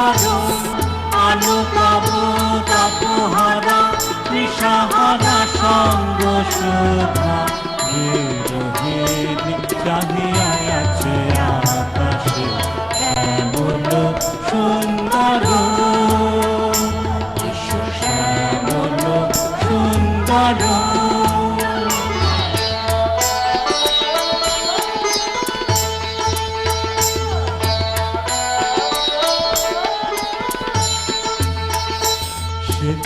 আনুতব তাপহারা তৃষাহারা সঙ্গ সুধা বিরোহিণী চাহিয়া আছে আকাশে শ্যামল সুন্দর বিশ্ব শ্যামল সুন্দর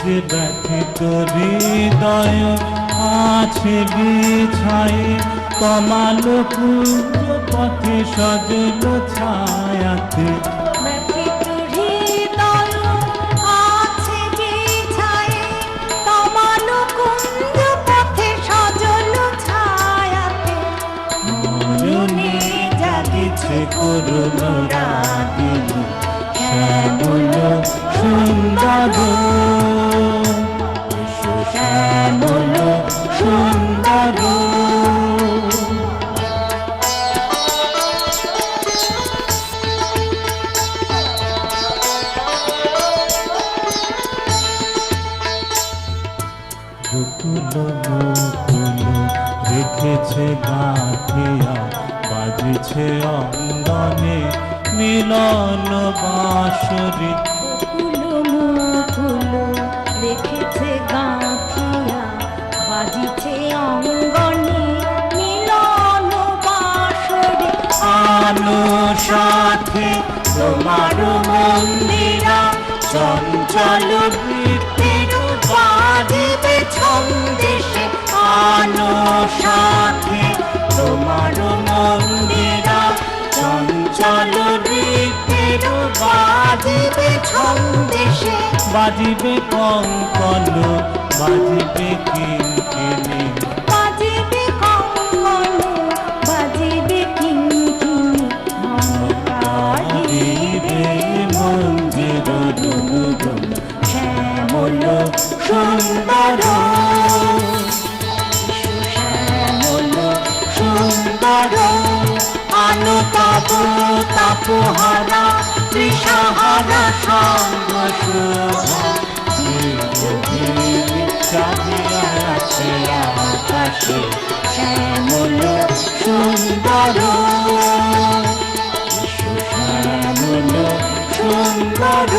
যে ব্যথিত হৃদয় আছে বিছায়ে কমাল কুঞ্জ পথে সজল ছায়াতে ব্যথিত হৃদয় আছে বিছায়ে কমাল কুঞ্জ পথে সজল ছায়াতে মরণে জাগিছে করুণ রাগিনী শ্যামল সুন্দর শ্যামল সুন্দর গোকুল মুকুল রেখেছে গাঁথিয়া বাজছে অঙ্গনে মিলন বাঁশরি রেখেছে গাঁথিয়া বাজিছে অঙ্গনে মিলন বাঁশরি আলো সাথে তোমার মন্দিরা চঞ্চল বৃত্তের বাজিবে ছন্দেশে আলো সাথে তোমার মন্দিরা চঞ্চল বৃত্তের বাজিবে ছন্দেশে বাজিবে কঙ্কন বাজিবে কিঙ্কিণী বাজিবে কঙ্কন বাজিবে কিঙ্কিণী মমতাহিবে মন্দির রুনুরুন শ্যামল সুন্দর শ্যামল সুন্দর আনুতব তাপহারা তৃষাহারা সঙ্গ শোভা বিরোহিণী চাহিয়া আছে আকাশে শ্যামল সুন্দর শ্যামল সুন্দর